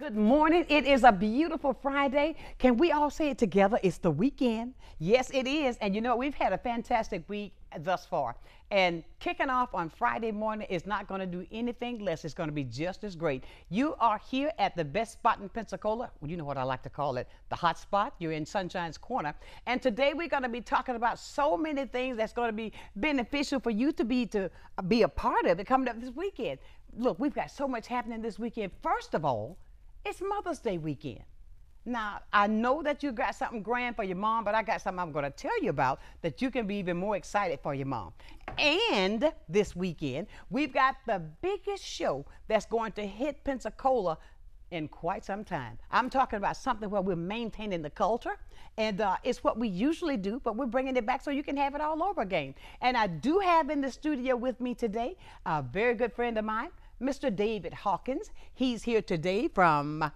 Good morning. It is a beautiful Friday. Can we all say it together? It's the weekend. Yes, it is. And you know, we've had a fantastic week thus far. And kicking off on Friday morning is not going to do anything less. It's going to be just as great. You are here at the best spot in Pensacola. Well, you know what I like to call it, the hot spot. You're in Sunshine's Corner. And today we're going to be talking about so many things that's going to be beneficial for you to be a part of it coming up this weekend. Look, we've got so much happening this weekend. First of all, it's Mother's Day weekend. Now, I know that you got something grand for your mom, but I got something I'm going to tell you about that you can be even more excited for your mom. And this weekend, we've got the biggest show that's going to hit Pensacola in quite some time. I'm talking about something where we're maintaining the culture, and it's what we usually do, but we're bringing it back so you can have it all over again. And I do have in the studio with me today a very good friend of mine, Mr. David Hawkins. He's here today from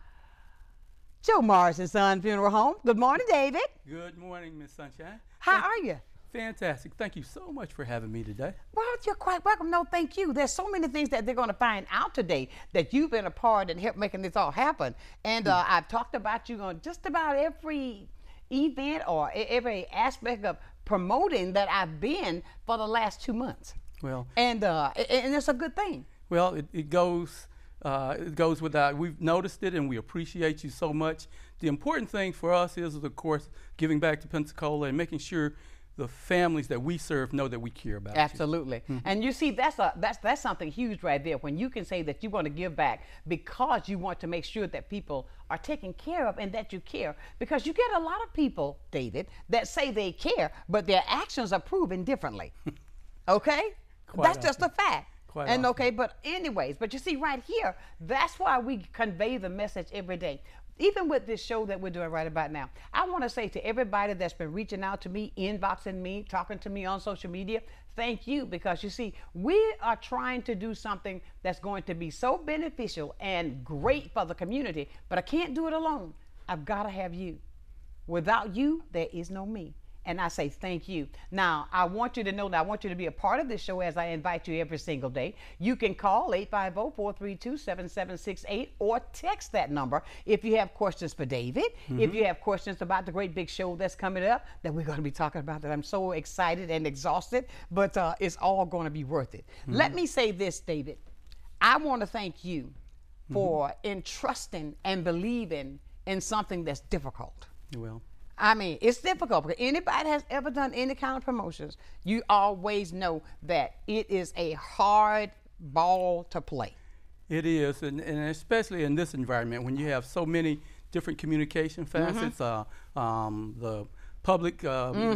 Joe Morris and Son Funeral Home. Good morning, David. Good morning, Miss Sunshine. How are you? Fantastic. Thank you so much for having me today. Well, you're quite welcome. No, thank you. There's so many things that they're going to find out today that you've been a part and helped making this all happen. And I've talked about you on just about every event or every aspect of promoting that I've been for the last 2 months. Well, and it's a good thing. Well, it goes without. We've noticed it, and we appreciate you so much. The important thing for us is, of course, giving back to Pensacola and making sure the families that we serve know that we care about. Absolutely. You. And you see, that's something huge right there, when you can say that you want to give back because you want to make sure that people are taken care of and that you care. Because you get a lot of people, David, that say they care, but their actions are proven differently. Okay? That's just a fact. And okay, but anyways, but you see right here, that's why we convey the message every day. Even with this show that we're doing right about now, I want to say to everybody that's been reaching out to me, inboxing me, talking to me on social media, thank you, because you see, we are trying to do something that's going to be so beneficial and great for the community, but I can't do it alone. I've got to have you. Without you, there is no me. And I say thank you. Now, I want you to know that I want you to be a part of this show as I invite you every single day. You can call 850-432-7768 or text that number if you have questions for David, if you have questions about the great big show that's coming up that we're going to be talking about, that I'm so excited and exhausted, but it's all going to be worth it. Let me say this, David. I want to thank you for entrusting and believing in something that's difficult. Well, I mean, it's difficult because anybody has ever done any kind of promotions, you always know that it is a hard ball to play. It is, and especially in this environment when you have so many different communication facets, the public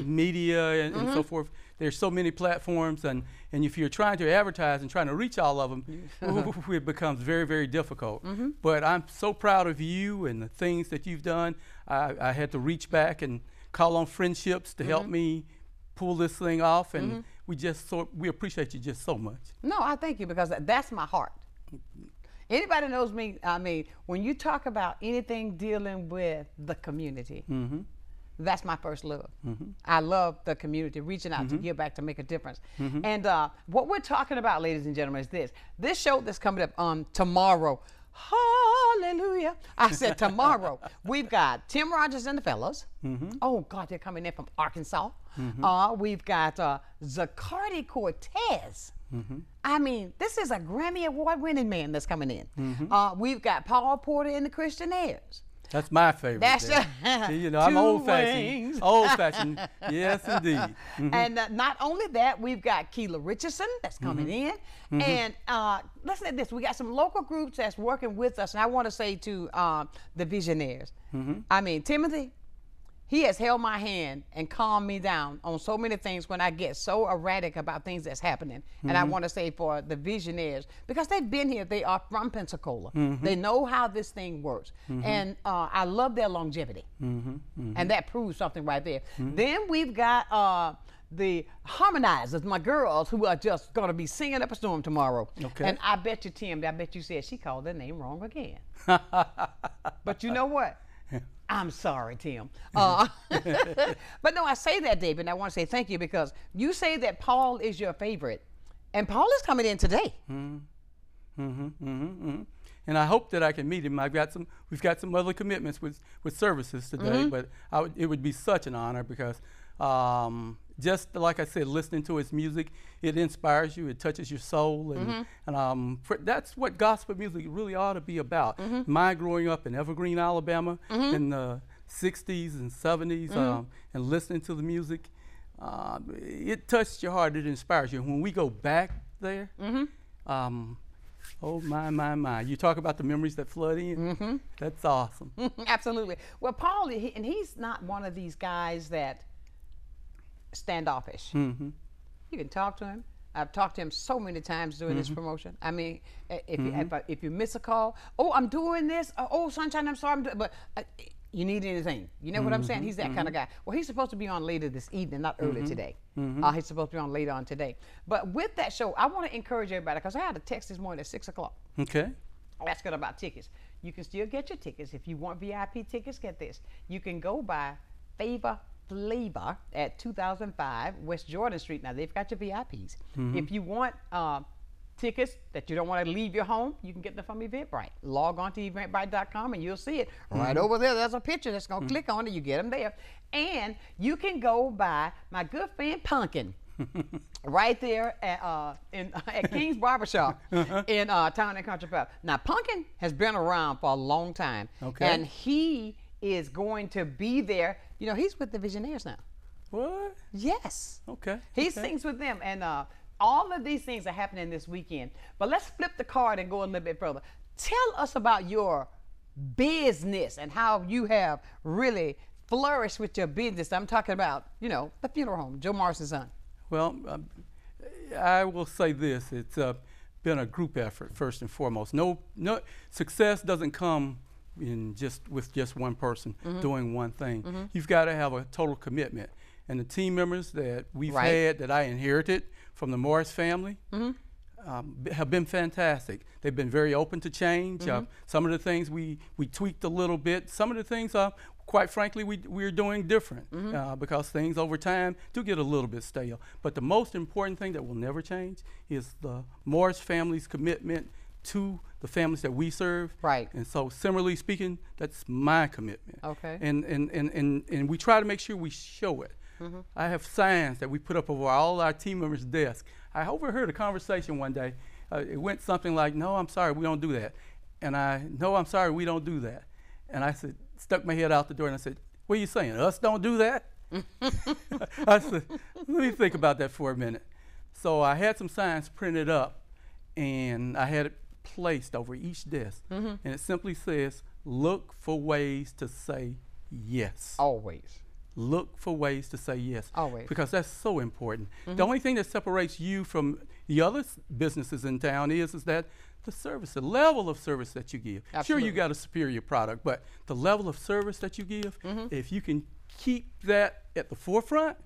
media and so forth. There's so many platforms, and if you're trying to advertise and trying to reach all of them, it becomes very, very difficult. But I'm so proud of you and the things that you've done. I had to reach back and call on friendships to help me pull this thing off, and we appreciate you just so much. No, I thank you, because that's my heart. Anybody knows me, I mean, when you talk about anything dealing with the community, that's my first love. I love the community, reaching out to give back, to make a difference. And what we're talking about, ladies and gentlemen, is this. This show that's coming up on tomorrow, hallelujah, I said tomorrow, we've got Tim Rogers and the fellas. Oh, God, they're coming in from Arkansas. We've got Zacardi Cortez. I mean, this is a Grammy Award-winning man that's coming in. We've got Paul Porter and the Christianaires. That's my favorite. That's you know, I'm old-fashioned. Old-fashioned, yes, indeed. And not only that, we've got Keela Richardson that's coming in. And listen to this. We got some local groups that's working with us. And I want to say to the Visionaires, I mean, Timothy, he has held my hand and calmed me down on so many things when I get so erratic about things that's happening. And I want to say for the Visionaires, because they've been here, they are from Pensacola. They know how this thing works. And I love their longevity. And that proves something right there. Then we've got the Harmonizers, my girls, who are just going to be singing up a storm tomorrow. Okay. And I bet you, Tim, I bet you said she called their name wrong again. But you know what? I'm sorry, Tim. But no, I say that, David, and I want to say thank you, because you say that Paul is your favorite, and Paul is coming in today. and I hope that I can meet him. We've got some other commitments with services today, but it would be such an honor because just like I said, listening to his music, it inspires you, it touches your soul, and that's what gospel music really ought to be about. My growing up in Evergreen, Alabama, in the 60s and 70s, and listening to the music, it touched your heart, it inspires you. And when we go back there, oh my, you talk about the memories that flood in, that's awesome. Absolutely. Well, Paul, and he's not one of these guys that standoffish. You can talk to him. I've talked to him so many times during this promotion. I mean, if you miss a call, oh, I'm doing this. Oh, Sonshine, I'm sorry, but you need anything. You know what I'm saying? He's that kind of guy. Well, he's supposed to be on later this evening, not early today. He's supposed to be on later on today. But with that show, I want to encourage everybody, because I had a text this morning at 6 o'clock. Okay. Asking about tickets. You can still get your tickets. If you want VIP tickets, get this. You can go by Flavor at 2005 West Jordan Street. Now, they've got your VIPs. If you want tickets that you don't want to leave your home, you can get them from Eventbrite. Log on to eventbrite.com and you'll see it. Right over there, there's a picture that's going to click on it. You get them there. And you can go by my good friend Pumpkin. Right there at King's Barbershop in Town and Country Club. Now, Pumpkin has been around for a long time. Okay. And he is going to be there. You know, he's with the Visionaires now. What? Yes. Okay. He sings with them. And all of these things are happening this weekend. But let's flip the card and go a little bit further. Tell us about your business and how you have really flourished with your business. I'm talking about, you know, the funeral home, Joe Morrison's son. Well, I will say this. It's been a group effort, first and foremost. No success doesn't come with just one person doing one thing. You've got to have a total commitment. And the team members that we've had, that I inherited from the Morris family, have been fantastic. They've been very open to change. Some of the things we tweaked a little bit. Some of the things, quite frankly, we're doing different because things over time do get a little bit stale. But the most important thing that will never change is the Morris family's commitment to the families that we serve. Right. And so, similarly speaking, that's my commitment. Okay. And we try to make sure we show it. I have signs that we put up over all our team members' desks. I overheard a conversation one day. It went something like, "No, I'm sorry, we don't do that." And "No, I'm sorry, we don't do that." And I stuck my head out the door and I said, "What are you saying? Us don't do that?" I said, "Let me think about that for a minute." So I had some signs printed up and I had it placed over each desk. And it simply says, "Look for ways to say yes." Always. Look for ways to say yes. Always. Because that's so important. The only thing that separates you from the other businesses in town is that the service, the level of service that you give. Absolutely. Sure, you got a superior product, but the level of service that you give, if you can keep that at the forefront,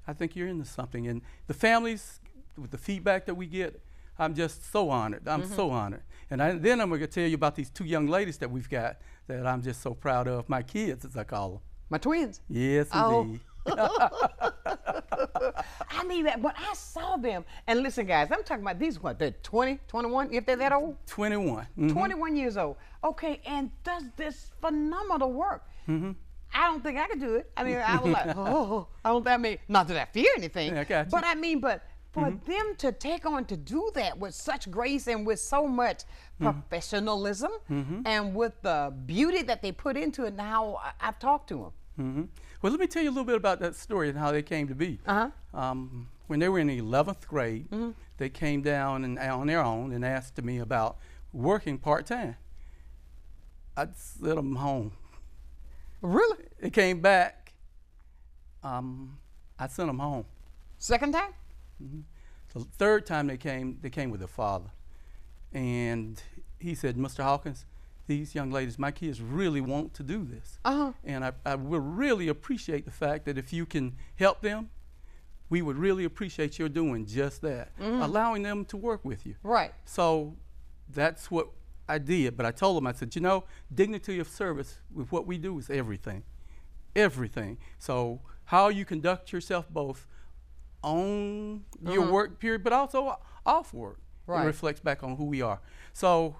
I think you're into something. And the families, with the feedback that we get, I'm just so honored. I'm so honored. And then I'm going to tell you about these two young ladies that we've got that I'm just so proud of. My kids, as I call them. My twins. Yes, indeed. I mean, when I saw them, and listen, guys, I'm talking about these, what, they're 20, 21, if they're that old? 21. 21 years old. Okay, and does this phenomenal work. I don't think I could do it. I mean, I was like, not that I fear anything. Yeah, I got you. But I mean, for them to take on to do that with such grace and with so much professionalism and with the beauty that they put into it, now I've talked to them. Well, let me tell you a little bit about that story and how they came to be. When they were in the 11th grade, they came down and on their own and asked me about working part-time. I'd sent them home. Really? They came back. I sent them home. Second time? The third time they came with their father. And he said, "Mr. Hawkins, these young ladies, my kids really want to do this. And I would really appreciate the fact that if you can help them, we would really appreciate your doing just that, allowing them to work with you." Right. So that's what I did. But I told them, I said, you know, dignity of service with what we do is everything. Everything. So how you conduct yourself both on your work period, but also off work. Right. It reflects back on who we are. So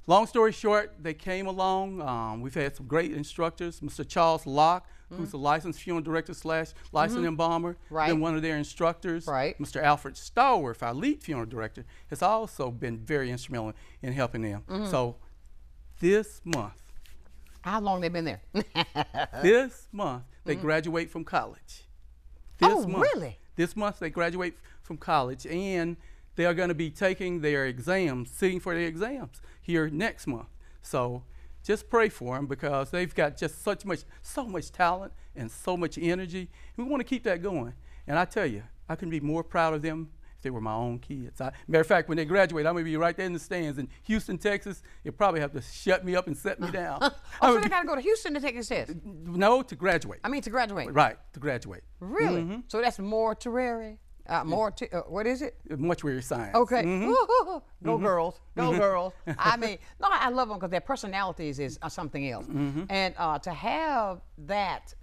long story short, they came along. We've had some great instructors. Mr. Charles Locke, who's a licensed funeral director / licensed embalmer, been one of their instructors. Right. Mr. Alfred Stallworth, our lead funeral director, has also been very instrumental in helping them. So this month, how long they been there? this month, they graduate from college. Really? This month, they graduate from college, and they are going to be taking their exams, sitting for their exams here next month. So just pray for them, because they've got just so much talent and so much energy. We want to keep that going. And I tell you, I couldn't be more proud of them if they were my own kids. Matter of fact, when they graduate, I'm going to be right there in the stands in Houston, Texas. You'll probably have to shut me up and set me down. So they got to go to Houston to take this test? No, to graduate. I mean, to graduate. Right, to graduate. Really? So that's mortuary? What is it? Mortuary science. Okay. Go girls. Go girls. I mean, no, I love them because their personalities is something else. And to have that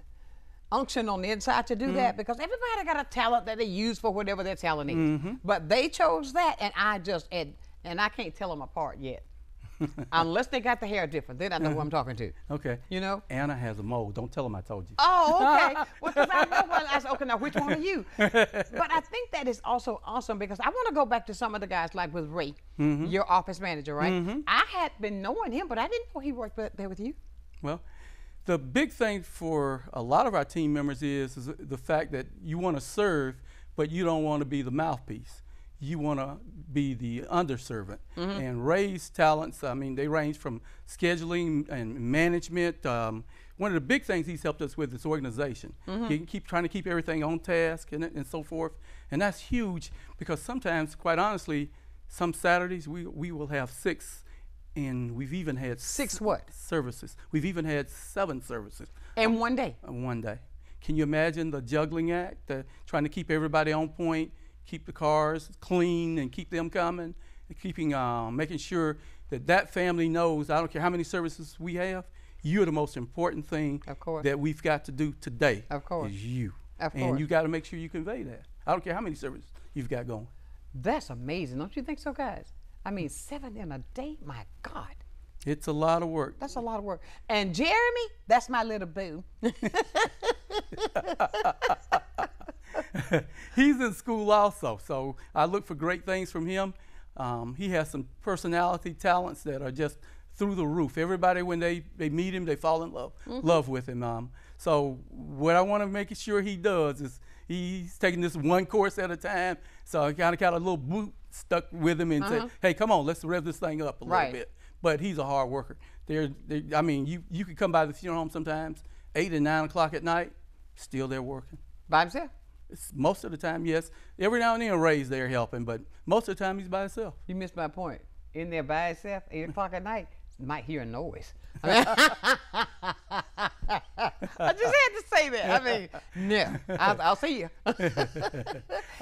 unction on the inside to do that, because everybody got a talent that they use for whatever their talent is. But they chose that, and I can't tell them apart yet. Unless they got the hair different, then I know who I'm talking to. Okay. You know? Anna has a mole. Don't tell them I told you. Oh, okay. Well, because I know I said, okay, now which one are you? But I think that is also awesome, because I want to go back to some of the guys, like with Ray, your office manager, right? I had been knowing him, but I didn't know he worked there with you. Well, the big thing for a lot of our team members is the fact that you want to serve, but you don't want to be the mouthpiece. You want to be the underservant. And Ray's talents, I mean, they range from scheduling and management. One of the big things he's helped us with is organization. He can keep trying to keep everything on task and so forth. And that's huge, because sometimes, quite honestly, some Saturdays we will have 6, and we've even had 6 what? Services. We've even had 7 services. In one day? One day. Can you imagine the juggling act, trying to keep everybody on point, keep the cars clean and keep them coming, and making sure that family knows, I don't care how many services we have, you're the most important thing that we've got to do today. Of course. Is you. Of course. And you got to make sure you convey that. I don't care how many services you've got going. That's amazing. Don't you think so, guys? I mean, 7 in a day? My God. It's a lot of work. That's a lot of work. And Jeremy, that's my little boo. He's in school also, so I look for great things from him. He has some personality talents that are just through the roof. Everybody, when they meet him, they fall in love with him. So what I want to make sure he does is he's taking this one course at a time. So I got a little boot stuck with him and say, hey, come on, let's rev this thing up a little bit. But he's a hard worker. I mean, you could come by the funeral home sometimes, 8 and 9 o'clock at night, still there working. By himself? Most of the time, yes. Every now and then Ray's there helping, but most of the time he's by himself. You missed my point. In there by himself, 8 o'clock at night, might hear a noise. I just had to say that. I mean, no, I'll see you.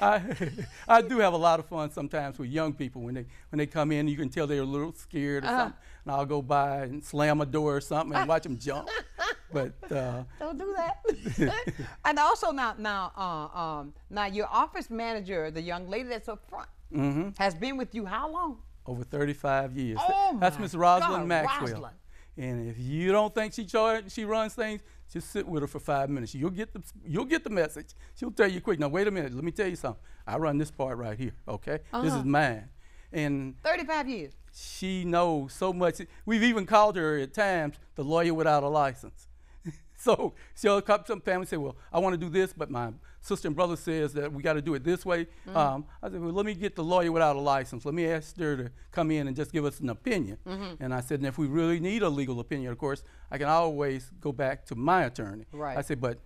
I do have a lot of fun sometimes with young people when they come in. You can tell they're a little scared or something, and I'll go by and slam a door or something and watch them jump. But don't do that. And also now your office manager, the young lady that's up front, has been with you how long? Over 35 years. Oh, that's Miss Rosalind God, Maxwell. Rosalind. And if you don't think she runs things, just sit with her for 5 minutes. You'll get the message. She'll tell you quick. Now wait a minute. Let me tell you something. I run this part right here. Okay, this is mine. And 35 years. She knows so much. We've even called her at times the lawyer without a license. So she'll come to some family and say, well, I want to do this, but my sister and brother says that we got to do it this way. I said, well, let me get the lawyer without a license. Let me ask her to come in and just give us an opinion. And I said, and if we really need a legal opinion, of course, I can always go back to my attorney. Right. I said, but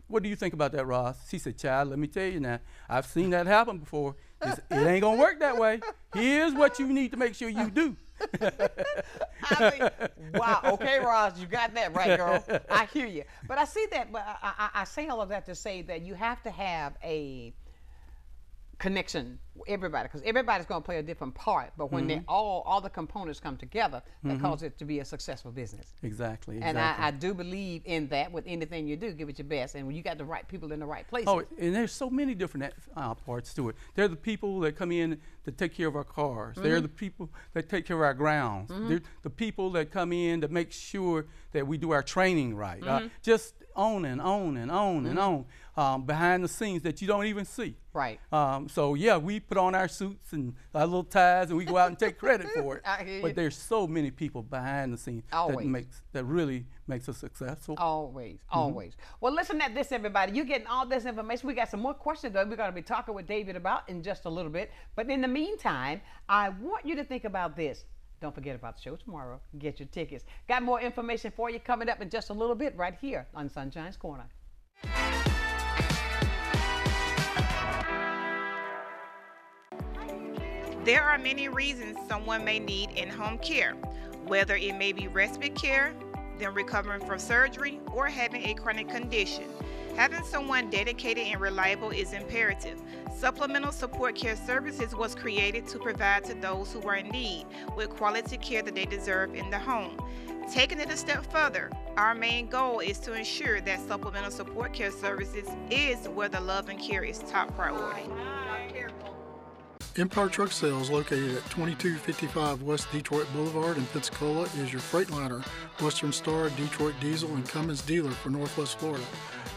what do you think about that, Ross? She said, child, let me tell you now, I've seen that happen before. It ain't going to work that way. Here's what you need to make sure you do. I mean, wow. Okay, Roz, you got that right, girl. I hear you. But I see that. But I say all of that to say that you have to have a connection everybody, because everybody's going to play a different part, but when they all the components come together, that causes it to be a successful business. Exactly. And I do believe in that. With anything you do, give it your best, and when you got the right people in the right places. Oh, and there's so many different parts to it. They're the people that come in to take care of our cars. They're the people that take care of our grounds. They're the people that come in to make sure that we do our training right. Just on and on and on and on, behind the scenes that you don't even see. Right. So yeah, we put on our suits and our little ties, and we go out and take credit for it. I hear you. But there's so many people behind the scenes that really makes us successful. Always, always. Well, listen at this, everybody. You're getting all this information. We got some more questions that we're going to be talking with David about in just a little bit. But in the meantime, I want you to think about this. Don't forget about the show tomorrow. Get your tickets. Got more information for you coming up in just a little bit right here on Sunshine's Corner. There are many reasons someone may need in-home care, whether it may be respite care, them recovering from surgery, or having a chronic condition. Having someone dedicated and reliable is imperative. Supplemental Support Care Services was created to provide to those who are in need with quality care that they deserve in the home. Taking it a step further, our main goal is to ensure that Supplemental Support Care Services is where the love and care is top priority. Empire Truck Sales, located at 2255 West Detroit Boulevard in Pensacola, is your Freightliner, Western Star, Detroit Diesel, and Cummins dealer for Northwest Florida.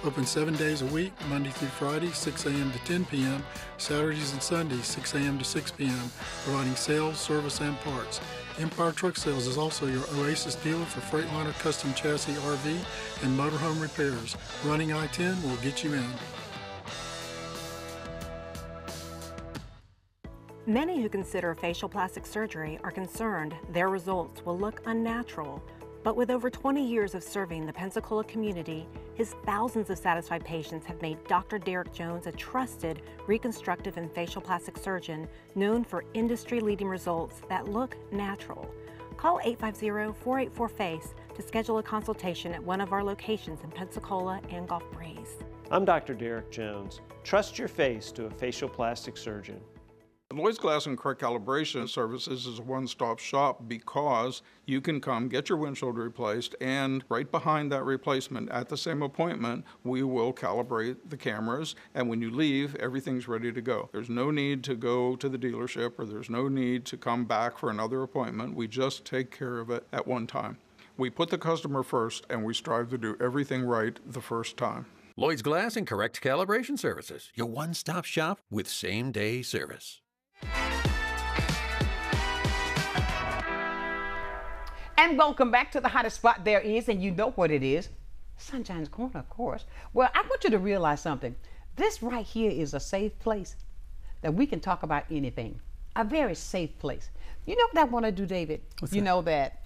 Open 7 days a week, Monday through Friday, 6 a.m. to 10 p.m., Saturdays and Sundays, 6 a.m. to 6 p.m., providing sales, service, and parts. Empire Truck Sales is also your Oasis dealer for Freightliner custom chassis RV and motorhome repairs. Running I-10 will get you in. Many who consider facial plastic surgery are concerned their results will look unnatural. But with over 20 years of serving the Pensacola community, his thousands of satisfied patients have made Dr. Derek Jones a trusted reconstructive and facial plastic surgeon known for industry-leading results that look natural. Call 850-484-FACE to schedule a consultation at one of our locations in Pensacola and Gulf Breeze. I'm Dr. Derek Jones. Trust your face to a facial plastic surgeon. Lloyd's Glass and Correct Calibration Services is a one-stop shop because you can come get your windshield replaced, and right behind that replacement at the same appointment, we will calibrate the cameras, and when you leave, everything's ready to go. There's no need to go to the dealership, or there's no need to come back for another appointment. We just take care of it at one time. We put the customer first, and we strive to do everything right the first time. Lloyd's Glass and Correct Calibration Services, your one-stop shop with same-day service. And welcome back to the hottest spot there is, and you know what it is. Sunshine's Corner, of course. Well, I want you to realize something. This right here is a safe place that we can talk about anything. A very safe place. You know what I want to do, David? You know that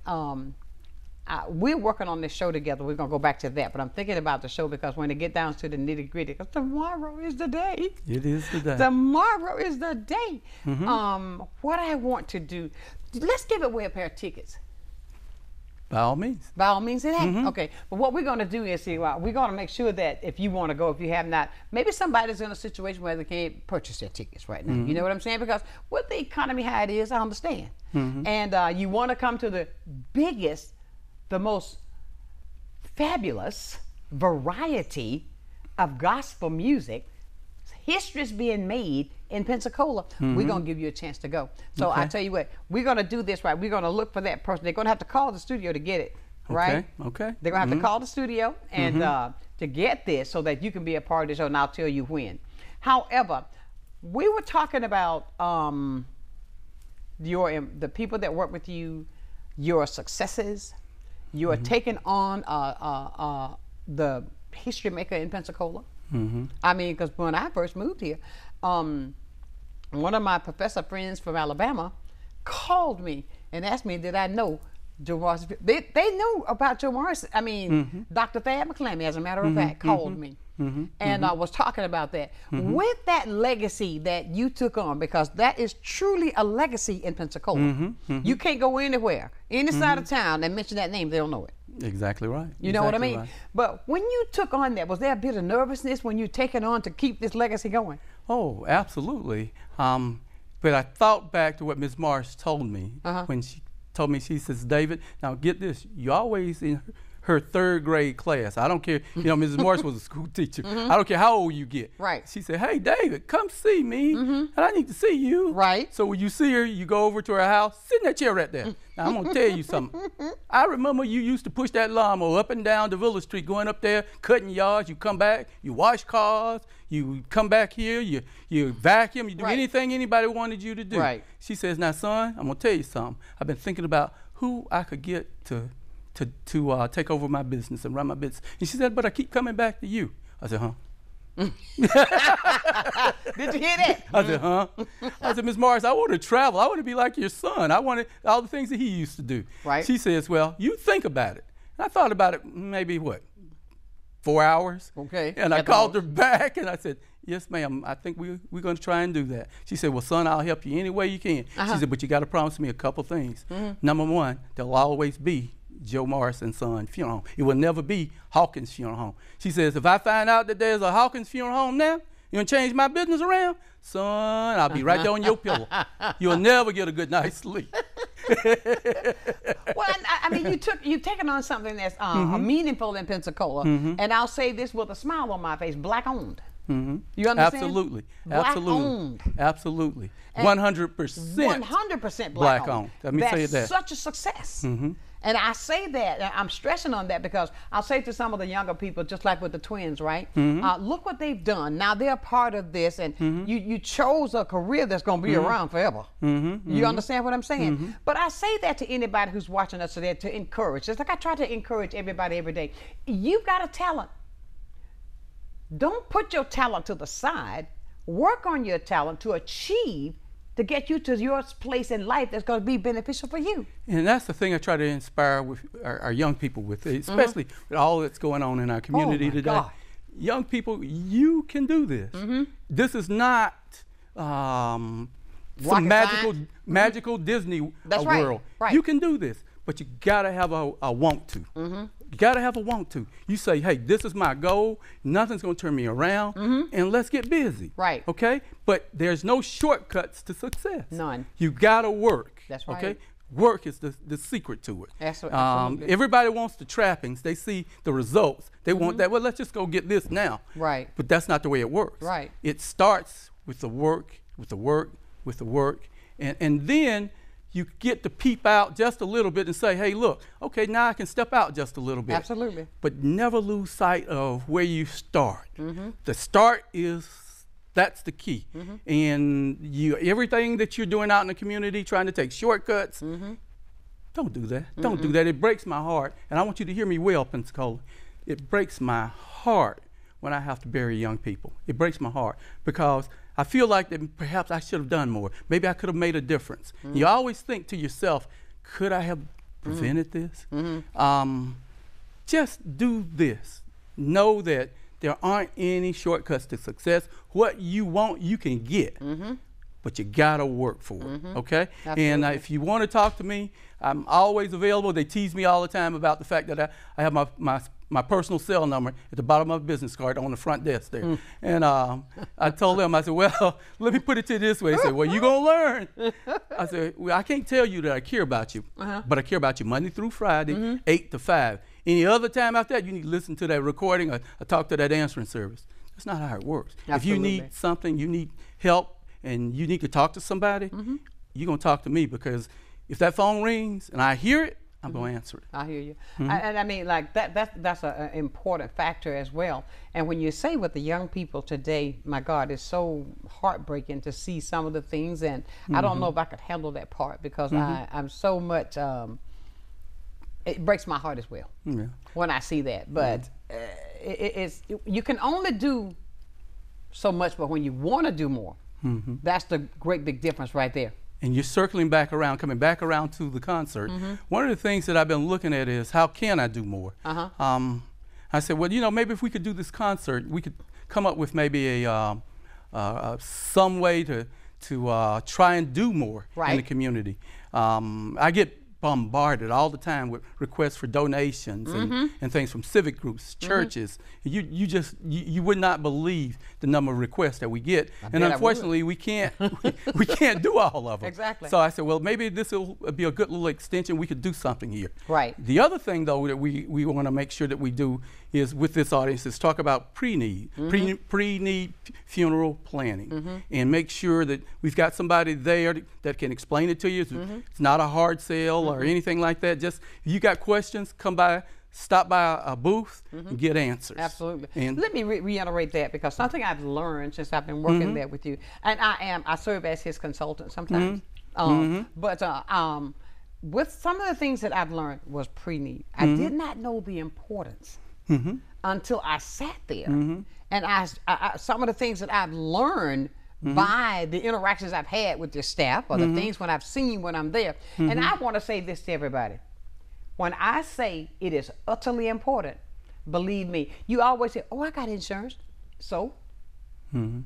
we're working on this show together. We're going to go back to that, but I'm thinking about the show because when it get down to the nitty gritty, because tomorrow is the day. It is the day. Tomorrow is the day. What I want to do, let's give away a pair of tickets. By all means. By all means, it happens. Okay, but what we're going to do is see, we're going to make sure that if you want to go, if you have not, maybe somebody's in a situation where they can't purchase their tickets right now. You know what I'm saying? Because with the economy how it is, I understand. And you want to come to the biggest, the most fabulous variety of gospel music. History's being made in Pensacola. We're going to give you a chance to go. So I tell you what, we're going to do this right. We're going to look for that person. They're going to have to call the studio to get it, right? Okay. They're going to have to call the studio and to get this so that you can be a part of the show, and I'll tell you when. However, we were talking about the people that work with you, your successes. You are taking on the history maker in Pensacola. I mean, because when I first moved here, one of my professor friends from Alabama called me and asked me, did I know Joe Morris? They knew about Joe Morris. I mean, Dr. Thad McClammy, as a matter of fact, called me. And I was talking about that. With that legacy that you took on, because that is truly a legacy in Pensacola. You can't go anywhere, any side of town, and mention that name, they don't know it. Exactly right. You know what I mean? Right. But when you took on that, was there a bit of nervousness when you take it on to keep this legacy going? Oh, absolutely. But I thought back to what Ms. Morris told me when she told me, she says, David, now get this, you always in her third grade class. I don't care, you know, Mrs. Morris was a school teacher. I don't care how old you get. Right. She said, hey, David, come see me, and I need to see you. Right. So when you see her, you go over to her house, sit in that chair right there. Now, I'm going to tell you something. I remember you used to push that lawnmower up and down DeVilla Street, going up there, cutting yards. You come back, you wash cars, you come back here, you vacuum, you do anything anybody wanted you to do. Right. She says, now, son, I'm going to tell you something. I've been thinking about who I could get to take over my business and run my business. And she said, but I keep coming back to you. I said, huh? Did you hear that? I said, huh? I said, Ms. Morris, I want to travel. I want to be like your son. I want all the things that he used to do. Right. She says, well, you think about it. And I thought about it maybe, 4 hours? Okay. And I called her back and I said, yes, ma'am, I think we're going to try and do that. She said, well, son, I'll help you any way you can. She said, but you got to promise me a couple things. Number one, there'll always be Joe Morris and Son Funeral Home. It will never be Hawkins Funeral Home. She says, if I find out that there's a Hawkins Funeral Home now, you gonna change my business around? Son, I'll be right there on your pillow. You'll never get a good night's sleep. Well, I mean, you've taken on something that's meaningful in Pensacola, and I'll say this with a smile on my face: black owned. You understand? Absolutely, black absolutely, owned. Absolutely, 100%. 100% black owned. Let me say that. That's such a success. And I say that, I'm stressing on that because I'll say to some of the younger people, just like with the twins, right? Look what they've done. Now they're part of this, and you chose a career that's going to be around forever. You understand what I'm saying? But I say that to anybody who's watching us today to encourage. Just like I try to encourage everybody every day. You've got a talent. Don't put your talent to the side. Work on your talent to achieve, to get you to your place in life that's going to be beneficial for you. And that's the thing I try to inspire with our young people with, especially with all that's going on in our community today. God. Young people, you can do this. This is not some magical Disney world. Right. You can do this, but you gotta have a want to. You gotta have a want to. You say, hey, this is my goal. Nothing's gonna turn me around, and let's get busy. Right. Okay. But there's no shortcuts to success. None. You gotta work. That's right. Okay. Work is the secret to it. Absolutely. Everybody wants the trappings. They see the results. They want that. Well, let's just go get this now. Right. But that's not the way it works. Right. It starts with the work, with the work, with the work, and then you get to peep out just a little bit and say, hey, look, okay, now I can step out just a little bit. Absolutely. But never lose sight of where you start. The start that's the key. And everything that you're doing out in the community, trying to take shortcuts, don't do that. Don't do that. It breaks my heart. And I want you to hear me well, Pensacola. It breaks my heart when I have to bury young people. It breaks my heart because I feel like that perhaps I should have done more. Maybe I could have made a difference. You always think to yourself, could I have prevented this? Just do this. Know that there aren't any shortcuts to success. What you want, you can get. But you gotta work for it, okay? Absolutely. And if you want to talk to me, I'm always available. They tease me all the time about the fact that I have my personal cell number at the bottom of my business card on the front desk there. And I told them, I said, well, let me put it to you this way. They said, well, you're gonna learn. I said, well, I can't tell you that I care about you, but I care about you Monday through Friday, 8 to 5. Any other time after that, you need to listen to that recording or talk to that answering service. That's not how it works. Absolutely. If you need something, you need help, and you need to talk to somebody, you're gonna talk to me, because if that phone rings and I hear it, I'm gonna answer it. I hear you. And I mean, like that's an important factor as well. And when you say with the young people today, my God, it's so heartbreaking to see some of the things, and I don't know if I could handle that part, because I'm so much, it breaks my heart as well when I see that. But you can only do so much, but when you want to do more, that's the great big difference right there. And you're circling back around, coming back around to the concert. One of the things that I've been looking at is, how can I do more? I said, well, you know, maybe if we could do this concert, we could come up with maybe some way to try and do more in the community. I get bombarded all the time with requests for donations and things from civic groups, churches. You would not believe the number of requests that we get, and unfortunately we can't we can't do all of them. Exactly. So I said, well, maybe this will be a good little extension. We could do something here. Right. The other thing though that we want to make sure that we do is with this audience is talk about pre-need funeral planning, and make sure that we've got somebody there that can explain it to you. It's not a hard sale or anything like that. Just if you got questions, come by, stop by a booth and get answers. Absolutely. And let me reiterate that, because something I've learned since I've been working there with you, and I serve as his consultant sometimes. But with some of the things that I've learned was pre-need. I did not know the importance until I sat there, and I some of the things that I've learned by the interactions I've had with your staff, or the things when I've seen when I'm there. And I want to say this to everybody. When I say it is utterly important, believe me, you always say, oh, I got insurance. So? Oh,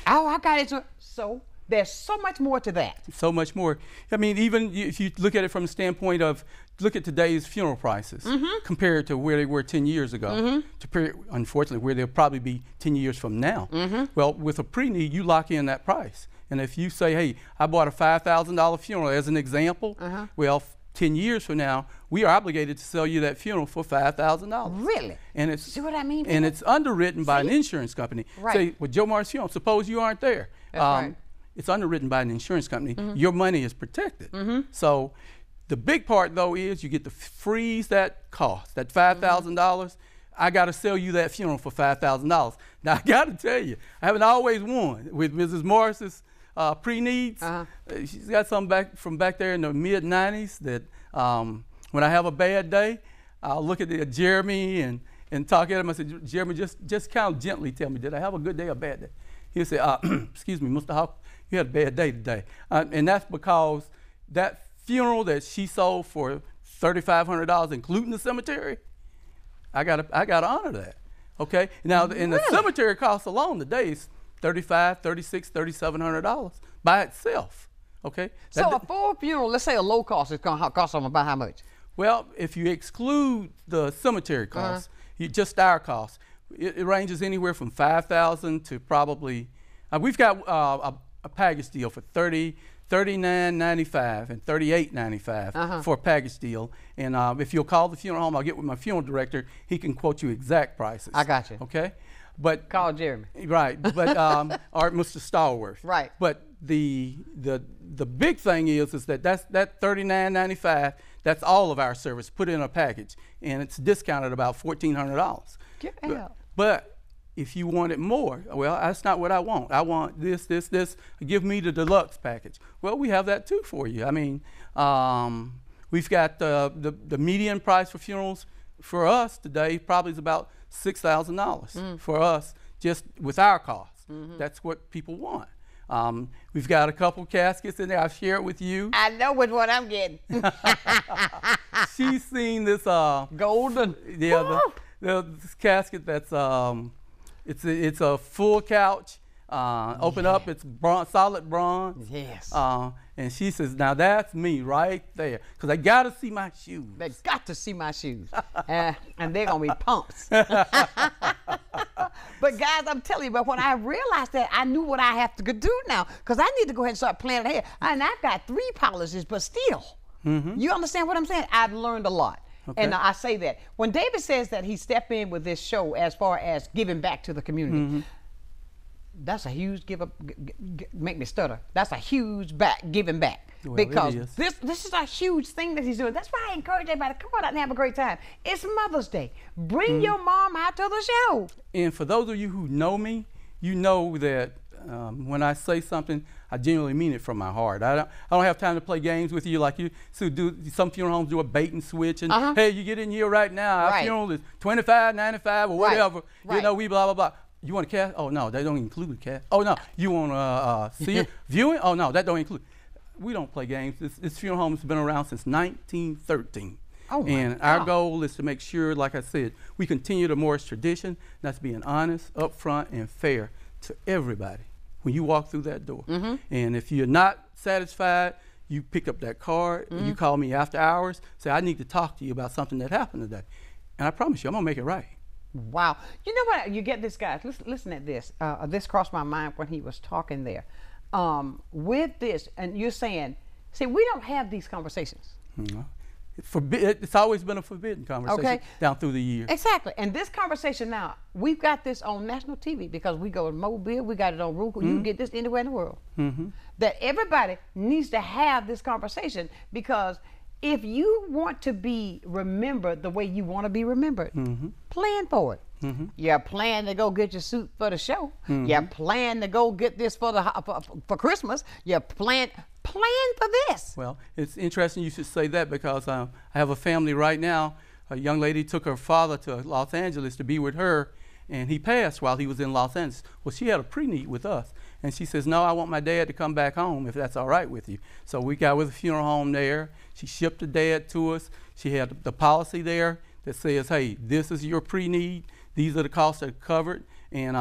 I got insurance. So? There's so much more to that. So much more. I mean, even if you look at it from the standpoint of, look at today's funeral prices compared to where they were 10 years ago, to unfortunately where they'll probably be 10 years from now. Well, with a pre-need, you lock in that price. And if you say, hey, I bought a $5,000 funeral as an example, well, 10 years from now, we are obligated to sell you that funeral for $5,000. Really? And it's, see what I mean? And it's underwritten by an insurance company. Right. Say, with Joe Mar's funeral, suppose you aren't there. That's right. It's underwritten by an insurance company. Your money is protected. So the big part, though, is you get to freeze that cost, that $5,000. I got to sell you that funeral for $5,000. Now, I got to tell you, I haven't always won with Mrs. Morris's pre-needs. She's got some from back there in the mid-'90s that when I have a bad day, I'll look at Jeremy and talk at him. I said, Jeremy, just kind of gently tell me, did I have a good day or a bad day? He'll say, excuse me, Mr. Hawkins, you had a bad day today. And that's because that funeral that she sold for $3,500, including the cemetery, I gotta honor that. Okay? Now, and the cemetery cost alone today is $3,500, $3,600, $3,700 by itself. Okay? So a full funeral, let's say a low cost, it's gonna cost them about how much? Well, if you exclude the cemetery costs, just our costs, it ranges anywhere from $5,000 to probably. We've got a package deal for $39.95 and $38.95 for a package deal. And if you'll call the funeral home, I'll get with my funeral director. He can quote you exact prices. I got you. Okay, but call Jeremy. Right, but or Mr. Stallworth. Right. But the big thing is that that $39.95. That's all of our service put in a package, and it's discounted about $1,400. Get out. But if you want it more, well, that's not what I want. I want this. Give me the deluxe package. Well, we have that too for you. I mean, we've got the median price for funerals for us today probably is about $6,000 for us, just with our costs. That's what people want. We've got a couple caskets in there. I've shared with you. I know which one I'm getting. She's seen this golden. Yeah, this casket that's it's a full couch. Open up, it's solid bronze. Yes. And she says, now that's me right there, because they got to see my shoes. They got to see my shoes. And they're going to be pumps. But guys, I'm telling you, but when I realized that, I knew what I have to do now, because I need to go ahead and start planning ahead. And I've got 3 polishes, but still. You understand what I'm saying? I've learned a lot. Okay. And I say that. When David says that he stepped in with this show as far as giving back to the community, that's a huge make me stutter. That's a huge giving back. Well, because this is a huge thing that he's doing. That's why I encourage everybody to come out and have a great time. It's Mother's Day. Bring your mom out to the show. And for those of you who know me, you know that when I say something, I genuinely mean it from my heart. I don't have time to play games with you like you do. Some funeral homes do a bait and switch, and hey, you get in here right now. Our funeral is $25.95 or whatever. You know, we blah blah blah. You want a cash? Oh no, they don't include a cash. Oh no, you want a viewing? Oh no, that don't include. We don't play games. This funeral home has been around since 1913. Oh my God. Our goal is to make sure, like I said, we continue the Morris tradition. That's being honest, upfront, and fair to everybody when you walk through that door. And if you're not satisfied, you pick up that card, you call me after hours, say, I need to talk to you about something that happened today. And I promise you, I'm going to make it right. Wow. You know what? You get this, guys. Listen at this. This crossed my mind when he was talking there. With this, and you're saying, see, we don't have these conversations. It's always been a forbidden conversation down through the years. Exactly. And this conversation now, we've got this on national TV because we go to Mobile, we got it on Roku, you can get this anywhere in the world. That everybody needs to have this conversation, because if you want to be remembered the way you want to be remembered, plan for it. You plan to go get your suit for the show. You plan to go get this for Christmas. You plan for this. Well, it's interesting you should say that, because I have a family right now. A young lady took her father to Los Angeles to be with her, and he passed while he was in Los Angeles. Well, she had a pre-need with us, and she says, no, I want my dad to come back home if that's all right with you. So we got with a funeral home there. She shipped the dad to us. She had the policy there that says, hey, this is your pre-need. These are the costs that are covered. And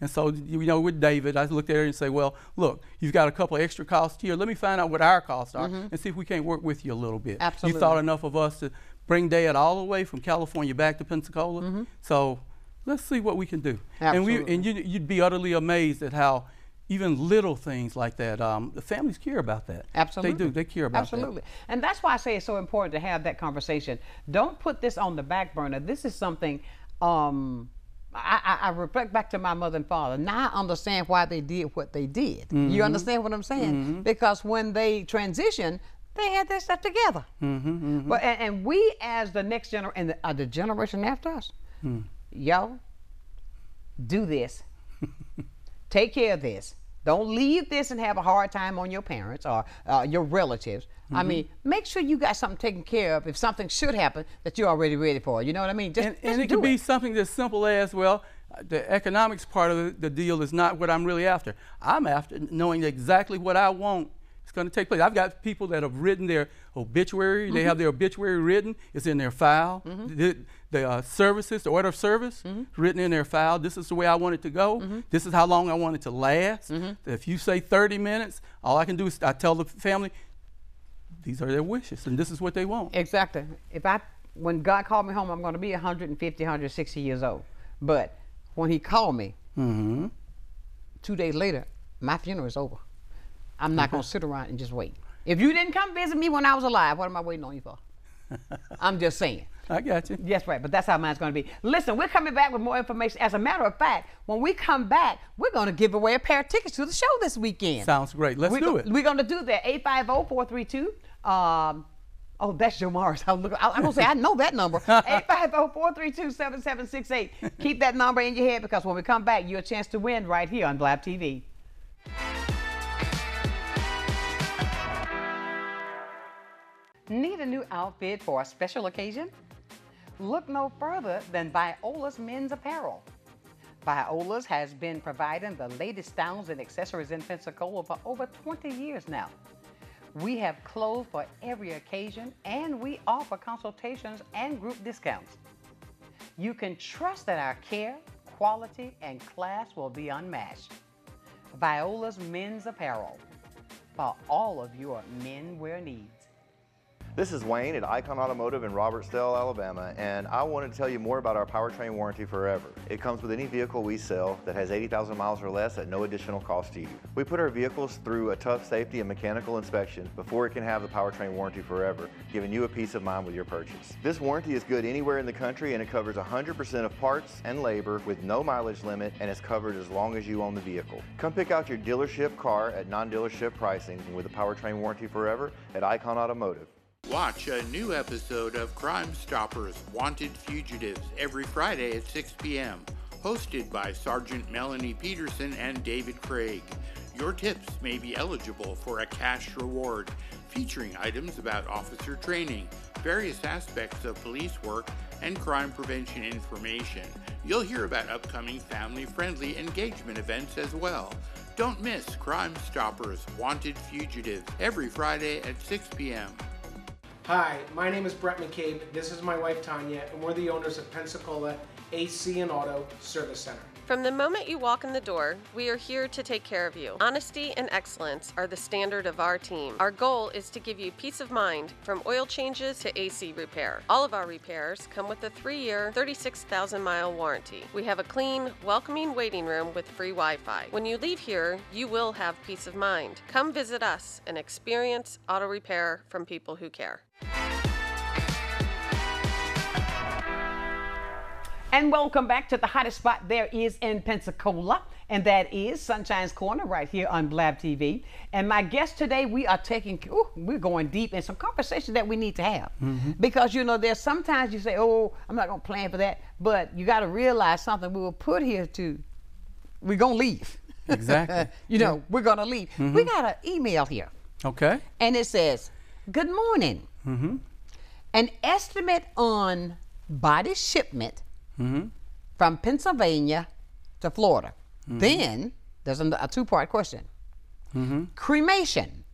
so, you know, with David, I looked at her and say, well, look, you've got a couple of extra costs here. Let me find out what our costs are and see if we can't work with you a little bit. Absolutely. You thought enough of us to bring Dad all the way from California back to Pensacola. So let's see what we can do. Absolutely. And you'd be utterly amazed at how even little things like that, the families care about that. Absolutely. They do. They care about Absolutely. that. And that's why I say it's so important to have that conversation. Don't put this on the back burner. This is something, I reflect back to my mother and father. Now I understand why they did what they did. You understand what I'm saying? Because when they transitioned, they had their stuff together. But and we, as the next generation, and the generation after us, y'all, do this. Take care of this. Don't leave this and have a hard time on your parents or your relatives. I mean, make sure you got something taken care of if something should happen that you're already ready for. You know what I mean? And it could be something as simple as, well, the economics part of the deal is not what I'm really after. I'm after knowing exactly what I want is going to take place. I've got people that have written their obituary. They have their obituary written. It's in their file. The services, the order of service, written in their file. This is the way I want it to go. This is how long I want it to last. If you say 30 minutes, all I can do is I tell the family, these are their wishes, and this is what they want. Exactly. When God called me home, I'm going to be 150, 160 years old. But when he called me, 2 days later, my funeral is over. I'm not going to sit around and just wait. If you didn't come visit me when I was alive, what am I waiting on you for? I'm just saying. I got you. Yes, right, but that's how mine's going to be. Listen, we're coming back with more information. As a matter of fact, when we come back, we're going to give away a pair of tickets to the show this weekend. Sounds great. Let's do it. We're going to do that. 850-432. Oh, that's Joe Morris. I'm going to say, I know that number. 850-432-7768. Keep that number in your head, because when we come back, you're a chance to win right here on Blab TV. Need a new outfit for a special occasion? Look no further than Viola's Men's Apparel. Viola's has been providing the latest styles and accessories in Pensacola for over 20 years now. We have clothes for every occasion, and we offer consultations and group discounts. You can trust that our care, quality, and class will be unmatched. Viola's Men's Apparel, for all of your menswear needs. This is Wayne at Icon Automotive in Robertsdale, Alabama, and I wanted to tell you more about our Powertrain Warranty Forever. It comes with any vehicle we sell that has 80,000 miles or less at no additional cost to you. We put our vehicles through a tough safety and mechanical inspection before it can have the Powertrain Warranty Forever, giving you a peace of mind with your purchase. This warranty is good anywhere in the country, and it covers 100% of parts and labor with no mileage limit, and is covered as long as you own the vehicle. Come pick out your dealership car at non-dealership pricing with the Powertrain Warranty Forever at Icon Automotive. Watch a new episode of Crime Stoppers Wanted Fugitives every Friday at 6 p.m., hosted by Sergeant Melanie Peterson and David Craig. Your tips may be eligible for a cash reward, featuring items about officer training, various aspects of police work, and crime prevention information. You'll hear about upcoming family-friendly engagement events as well. Don't miss Crime Stoppers Wanted Fugitives every Friday at 6 p.m. Hi, my name is Brett McCabe. This is my wife Tanya, and we're the owners of Pensacola AC and Auto Service Center. From the moment you walk in the door, we are here to take care of you. Honesty and excellence are the standard of our team. Our goal is to give you peace of mind from oil changes to AC repair. All of our repairs come with a 3-year, 36,000-mile warranty. We have a clean, welcoming waiting room with free Wi-Fi. When you leave here, you will have peace of mind. Come visit us and experience auto repair from people who care. And welcome back to the hottest spot there is in Pensacola, and that is Sunshine's Corner right here on Blab TV. And my guest today, we're going deep in some conversations that we need to have. Because, you know, there's sometimes you say, oh, I'm not going to plan for that, but you got to realize something. We were put here we're going to leave. Exactly. We're going to leave. We got an email here. Okay. And it says, good morning. An estimate on body shipment from Pennsylvania to Florida. Then there's a 2-part question. Cremation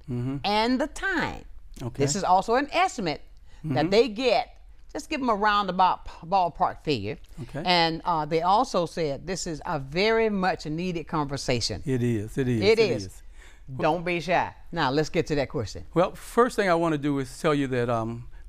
and the time. Okay. This is also an estimate that they get. Just give them a roundabout ballpark figure. Okay. And they also said this is a very much needed conversation. It is. It is. Don't be shy. Now let's get to that question. Well, first thing I want to do is tell you that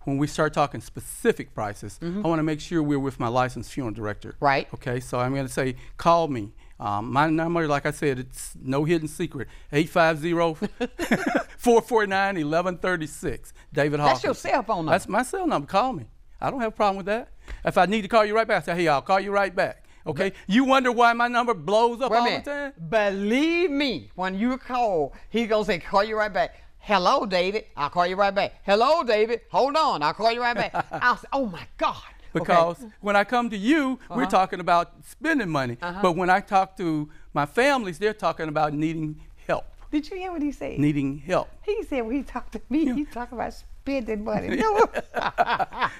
when we start talking specific prices, I want to make sure we're with my licensed funeral director. Right. Okay, so I'm going to say, call me. My number, like I said, it's no hidden secret, 850-449-1136. David Hawkins. That's your cell phone number. That's my cell number. Call me. I don't have a problem with that. If I need to call you right back, I say, hey, I'll call you right back. Okay, you wonder why my number blows up all the time? Believe me, when you call, he's going to say, call you right back. Hello, David. I'll call you right back. Hello, David. Hold on. I'll call you right back. I'll say, oh, my God. Because when I come to you, we're talking about spending money. But when I talk to my families, they're talking about needing help. Did you hear what he said? Needing help. He said when he talked to me, he talked about spending money. No.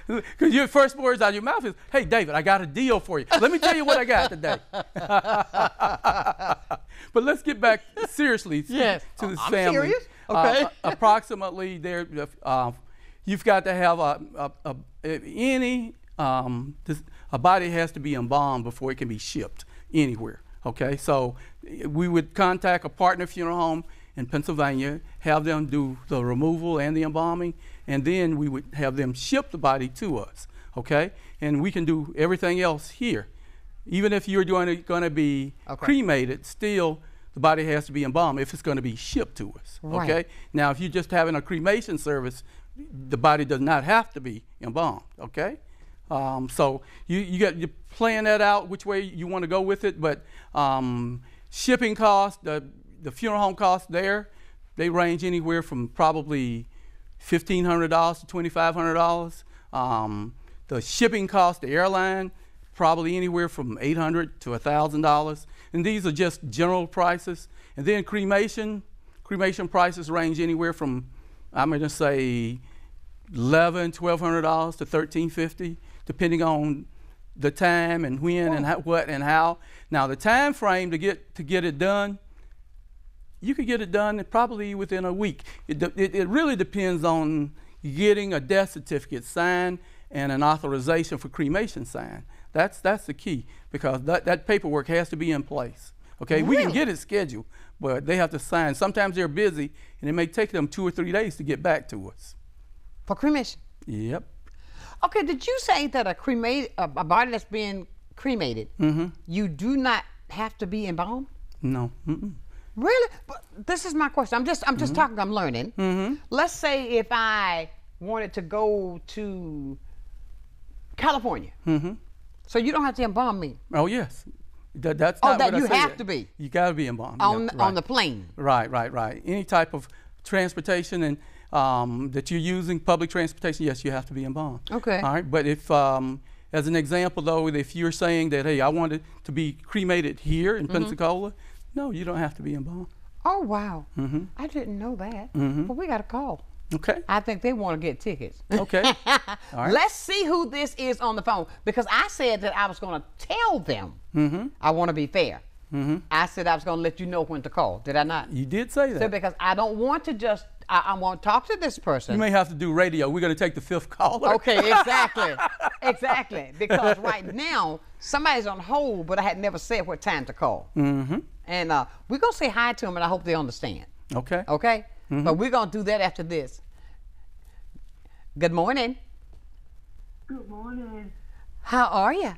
Because your first words out of your mouth is, hey, David, I got a deal for you. Let me tell you what I got today. But let's get back seriously to this family. I'm serious. Okay. Approximately, you've got to have a body has to be embalmed before it can be shipped anywhere. Okay, so we would contact a partner funeral home in Pennsylvania, have them do the removal and the embalming, and then we would have them ship the body to us. Okay, and we can do everything else here. Even if you're going to be cremated, still the body has to be embalmed if it's going to be shipped to us. Right. Okay. Now, if you're just having a cremation service, the body does not have to be embalmed. Okay. So you plan that out which way you want to go with it, but shipping costs, the funeral home costs there, they range anywhere from probably $1,500 to $2,500. The shipping cost, the airline, probably anywhere from $800 to $1,000. And these are just general prices. And then cremation prices range anywhere from, I'm going to say, $1,200 to $1,350, depending on the time and when and what and how. Now, the time frame to get it done, you could get it done probably within a week. It really depends on getting a death certificate signed and an authorization for cremation signed. That's the key, because that paperwork has to be in place. Okay, we can get it scheduled, but they have to sign. Sometimes they're busy, and it may take them 2 or 3 days to get back to us. For cremation? Yep. Okay, did you say that a body that's being cremated, you do not have to be embalmed? No. Really? But this is my question. I'm just talking. I'm learning. Let's say if I wanted to go to California, so you don't have to embalm me. Oh yes, that's not what I said. You have to be. You got to be embalmed on the plane. Right. Any type of transportation and that you're using, public transportation, yes, you have to be embalmed. Okay. All right, but if as an example though, if you're saying that, hey, I wanted to be cremated here in Pensacola, no, you don't have to be embalmed. Oh wow. I didn't know that. But we got a call. Okay. I think they want to get tickets. Okay. All right. Let's see who this is on the phone, because I said that I was going to tell them I want to be fair. I said I was going to let you know when to call. Did I not? You did say that. So because I don't want to just, I want to talk to this person. You may have to do radio. We're going to take the 5th caller. Okay, exactly. Exactly. Because right now, somebody's on hold, but I had never said what time to call. And we're going to say hi to them, and I hope they understand. Okay. Okay? But we're going to do that after this. Good morning. Good morning. How are you?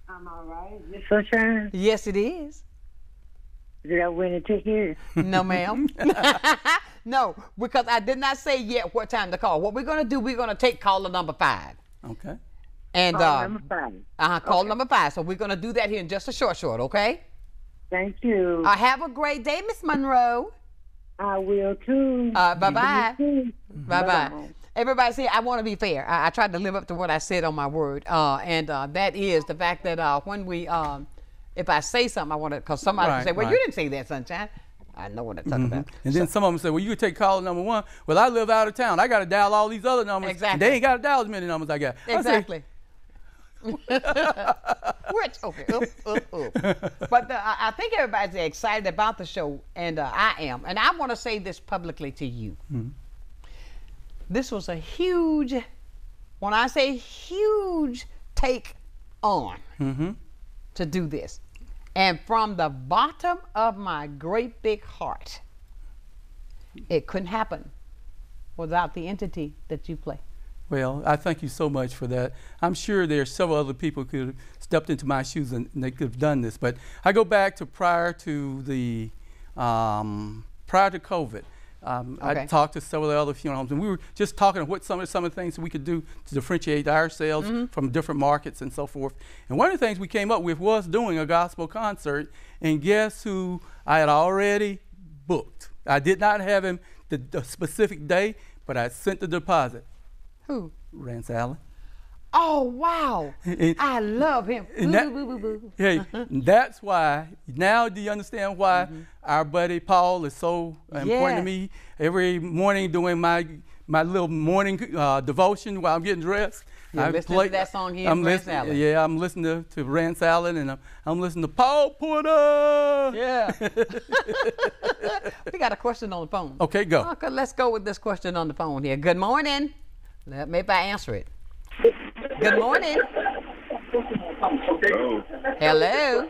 I'm all right. Is this Sonshine? Yes, it is. Did I win a ticket? No, ma'am. No, because I did not say yet what time to call. What we're going to do, we're going to take caller number 5. Okay. And Call number 5. Call Okay. number 5. So we're going to do that here in just a short, okay? Thank you. Have a great day, Miss Monroe. I will too. Bye-bye. You too. Bye-bye. Everybody say, I want to be fair. I tried to live up to what I said on my word. And that is the fact that when we, if I say something, I want to, because somebody can say, well, you didn't say that, Sunshine. I know what I'm talking about. And then some of them say, well, you could take caller number 1. Well, I live out of town. I got to dial all these other numbers. Exactly. And they ain't got to dial as many numbers I got. Exactly. Which, okay, But I think everybody's excited about the show, and I am. And I want to say this publicly to you. This was a huge, when I say huge, take on to do this. And from the bottom of my great big heart, it couldn't happen without the entity that you play. Well, I thank you so much for that. I'm sure there are several other people who could have stepped into my shoes and they could have done this. But I go back to prior to COVID. I talked to several other funeral homes, and we were just talking about what some of the things we could do to differentiate ourselves from different markets and so forth. And one of the things we came up with was doing a gospel concert. And guess who I had already booked? I did not have him the specific day, but I sent the deposit. Who? Rance Allen. Oh, wow. I love him. Hey, that's why, now do you understand why our buddy Paul is so important to me? Every morning doing my little morning devotion while I'm getting dressed. You're listening to that song here, Rance Allen. Yeah, I'm listening to Rance Allen, and I'm listening to Paul Porter. Yeah. We got a question on the phone. Okay, go. Okay, let's go with this question on the phone here. Good morning. Maybe I answer it. Good morning. Hello. Hello.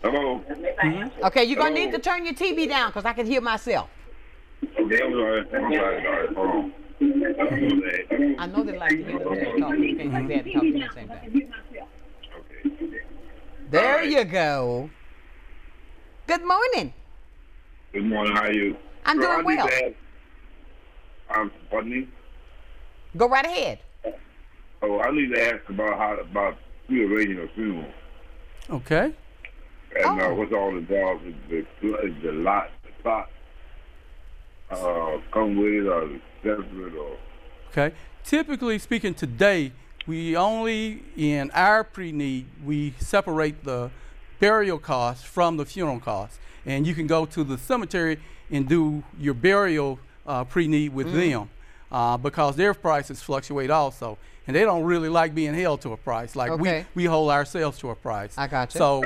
Hello. Okay, you're going to need to turn your TV down because I can hear myself. Okay, I'm sorry. Hold on. I know they like to hear themselves talk. You can't do that and talk at the same time. There you go. Good morning. Good morning. How are you? I'm doing well. Pardon me? Go right ahead. Oh, I need to ask about rearranging a funeral. Okay. And what's all the jobs, the lot, the plot, come with it or separate or? Okay. Typically speaking, today we only in our pre-need we separate the burial costs from the funeral costs, and you can go to the cemetery and do your burial pre-need with them. Because their prices fluctuate also. And they don't really like being held to a price. Like we hold ourselves to a price. I got you. So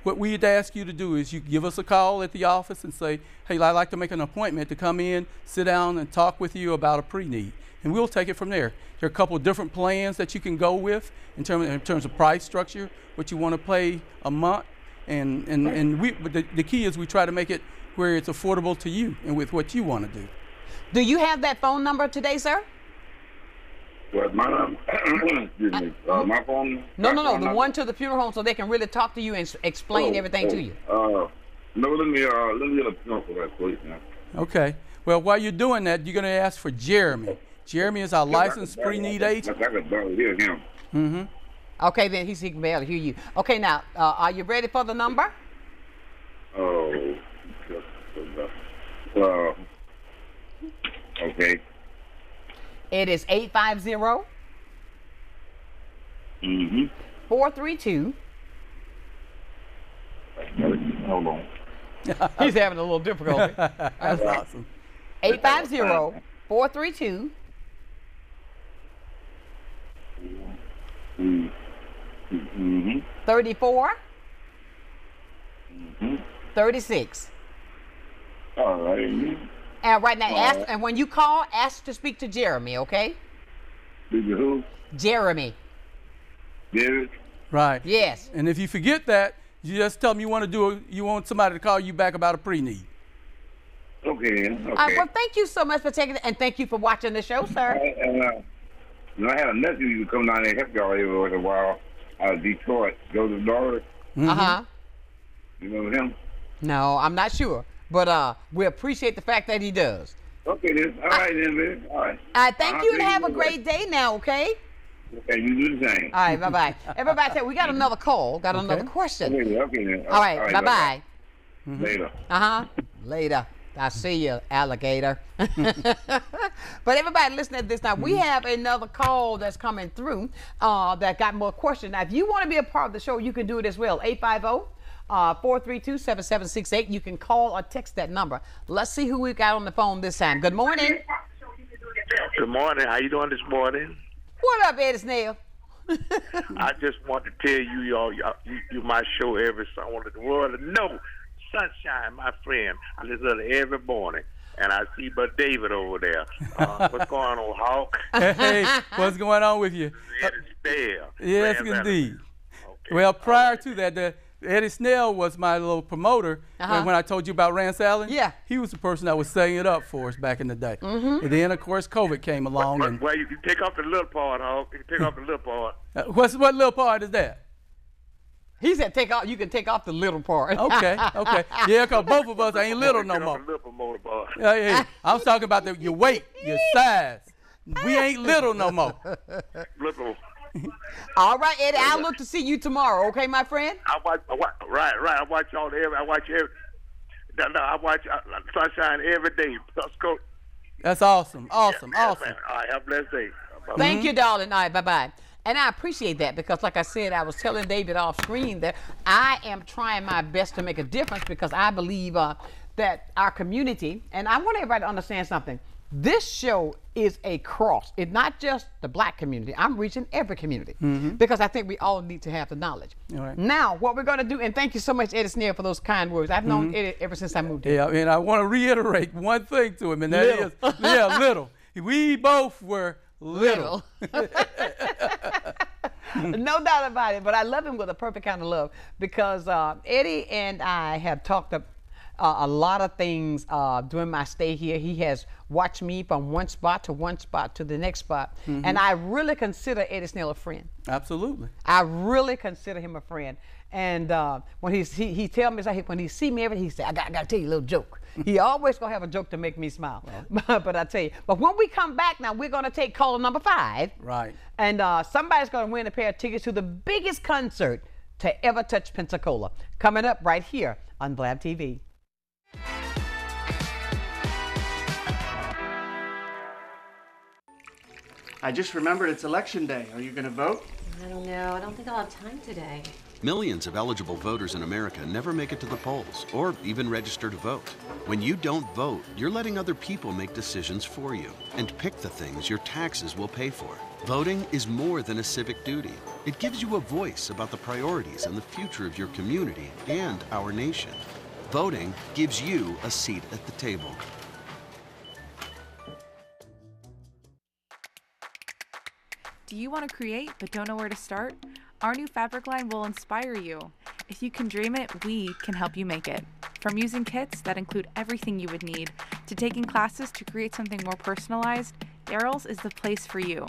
what we'd ask you to do is you give us a call at the office and say, hey, I'd like to make an appointment to come in, sit down and talk with you about a pre-need. And we'll take it from there. There are a couple of different plans that you can go with in terms of price structure, what you want to pay a month. But the key is we try to make it where it's affordable to you and with what you want to do. Do you have that phone number today, sir? What, my number? Excuse me. My phone? No, the one to the funeral home so they can really talk to you and explain everything to you. No, let me get a phone for that, please, now. Okay. Well, while you're doing that, you're going to ask for Jeremy. Jeremy is our licensed pre-need agent. I can barely hear him. Okay, then he can barely hear you. Okay, now, are you ready for the number? Okay. It is 850 432. Hold on. He's having a little difficulty. That's awesome. 850 432. 34. 36. All right. And right now, and when you call, ask to speak to Jeremy, okay? Speak to who? Jeremy. David? Right. Yes. And if you forget that, you just tell them you want somebody to call you back about a pre-need. Okay. Well, thank you so much for taking it, and thank you for watching the show, sir. I had a nephew who come down there and help y'all every once in a while out of Detroit. Joseph Doris. Uh-huh. You know him? No, I'm not sure. But we appreciate the fact that he does. Okay, then. All right, then, baby. All right. Thank you, and have a great day now, okay? Okay, you do the same. All right, bye-bye. Everybody say, we got another call, got another question. Okay, then. All right, bye-bye. Later. Later. I see you, alligator. But everybody listening to this now, we have another call that's coming through that got more questions. Now, if you want to be a part of the show, you can do it as well. 850-432-7768. You can call or text that number. Let's see who we got on the phone this time. Good morning. Good morning. How you doing this morning? What up, Eddie Snail? I just want to tell you, you my show every so I wanted the world to know. Sonshine, my friend, I listen to it every morning, and I see but David over there. What's going on, Hawk? Hey, what's going on with you? Yes, indeed. Okay. Well, prior to that, Eddie Snell was my little promoter when I told you about Rance Allen. Yeah. He was the person that was setting it up for us back in the day. And then, of course, COVID came along. Well, you can take off the little part, Hawk. You can take off the little part. What little part is that? He said you can take off the little part. Okay. Yeah, because both of us ain't little no more. Hey, I was talking about your weight, your size. We ain't little no more. Little. All right, Eddie, I'll look to see you tomorrow, okay, my friend? I watch y'all I watch Sonshine every day. That's awesome. Awesome. All right, have a blessed day. Thank you, darling. All right, bye-bye. And I appreciate that because, like I said, I was telling David off screen that I am trying my best to make a difference because I believe that our community, and I want everybody to understand something. This show is a cross. It's not just the black community. I'm reaching every community because I think we all need to have the knowledge. Right. Now, what we're going to do, and thank you so much, Eddie Snail, for those kind words. I've known Eddie ever since I moved here. Yeah, and I want to reiterate one thing to him, and that is, little. We both were little. No doubt about it, but I love him with a perfect kind of love because Eddie and I have talked a lot of things during my stay here. He has watched me from one spot to the next spot, and I really consider Eddie Snell a friend. Absolutely. I really consider him a friend. And when he tell me, when he see me, he say, I got to tell you a little joke. He always gonna have a joke to make me smile. But I tell you, but when we come back now, we're gonna take caller number 5. Right. And somebody's gonna win a pair of tickets to the biggest concert to ever touch Pensacola. Coming up right here on Blab TV. I just remembered it's election day. Are you gonna vote? I don't know. I don't think I'll have time today. Millions of eligible voters in America never make it to the polls or even register to vote. When you don't vote, you're letting other people make decisions for you and pick the things your taxes will pay for. Voting is more than a civic duty. It gives you a voice about the priorities and the future of your community and our nation. Voting gives you a seat at the table. Do you want to create but don't know where to start? Our new fabric line will inspire you. If you can dream it, we can help you make it. From using kits that include everything you would need, to taking classes to create something more personalized, Daryl's is the place for you.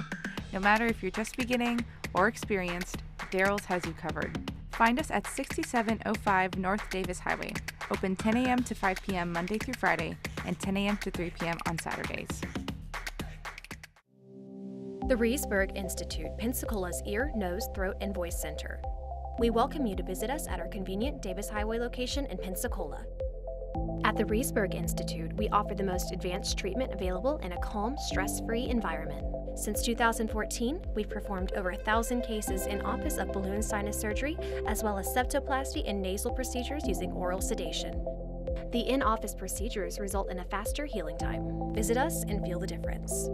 No matter if you're just beginning or experienced, Daryl's has you covered. Find us at 6705 North Davis Highway, open 10 a.m. to 5 p.m. Monday through Friday, and 10 a.m. to 3 p.m. on Saturdays. The Reesburg Institute, Pensacola's ear, nose, throat, and voice center. We welcome you to visit us at our convenient Davis Highway location in Pensacola. At the Reesburg Institute, we offer the most advanced treatment available in a calm, stress-free environment. Since 2014, we've performed over 1,000 cases in office of balloon sinus surgery, as well as septoplasty and nasal procedures using oral sedation. The in-office procedures result in a faster healing time. Visit us and feel the difference.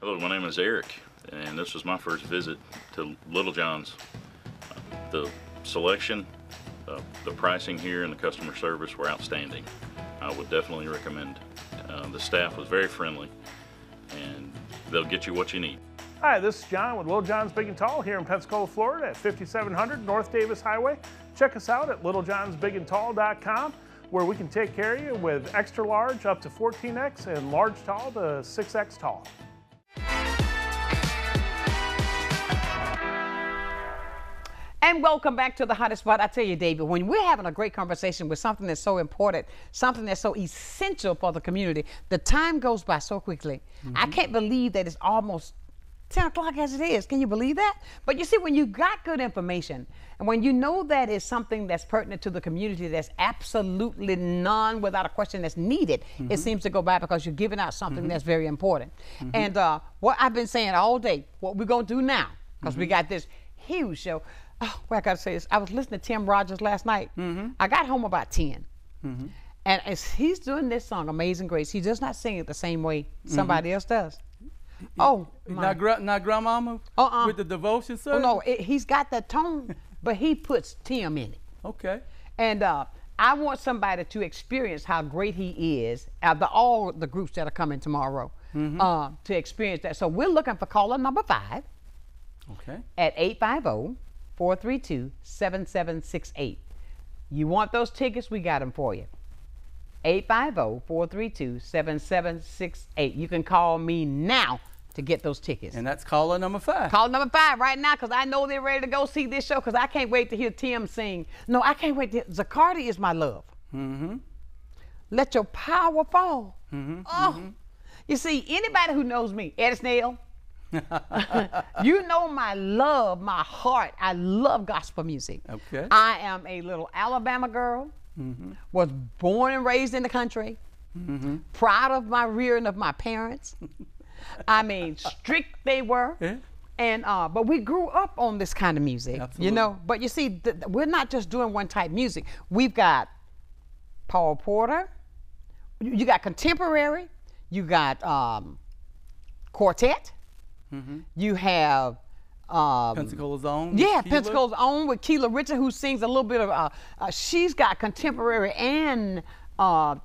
Hello, my name is Eric, and this was my first visit to Little John's. The selection The pricing here and the customer service were outstanding. I would definitely recommend. The staff was very friendly, and they'll get you what you need. Hi, this is John with Little John's Big and Tall here in Pensacola, Florida at 5700 North Davis Highway. Check us out at littlejohnsbigandtall.com, where we can take care of you with extra large up to 14X and large tall to 6X tall. And welcome back to the hottest spot. I tell you, David, when we're having a great conversation with something that's so important, something that's so essential for the community, the time goes by so quickly. I can't believe that it's almost 10 o'clock as it is. Can you believe that? But you see, when you got good information, and when you know that is something that's pertinent to the community, that's absolutely none without a question that's needed, it seems to go by because you're giving out something that's very important. And what I've been saying all day, what we're going to do now, because we got this huge show. Oh, well, I got to say this. I was listening to Tim Rogers last night. I got home about 10. And as he's doing this song, Amazing Grace, he does not sing it the same way somebody else does. Oh, not grandmama with the devotion service? Oh, no, he's got that tone, but he puts Tim in it. Okay. And I want somebody to experience how great he is, all the groups that are coming tomorrow, to experience that. So we're looking for caller number 5 at 850-432-7768. You want those tickets? We got them for you. 850-432-7768. You can call me now to get those tickets. And that's caller number 5. Caller number 5 right now, because I know they're ready to go see this show, because I can't wait to hear Tim sing. No, I can't wait to Zacardi Is My Love. Let Your Power Fall. You see, anybody who knows me, Eddie Snell, you know my love, my heart. I love gospel music. Okay. I am a little Alabama girl. Was born and raised in the country. Proud of my rearing of my parents. I mean, strict they were. And but we grew up on this kind of music. You know. But you see, we're not just doing one type of music. We've got Paul Porter. You got contemporary. You got quartet. You have Pensacola's Own. Yeah, Pensacola's Own with Keela Richard, who sings a little bit of, she's got contemporary and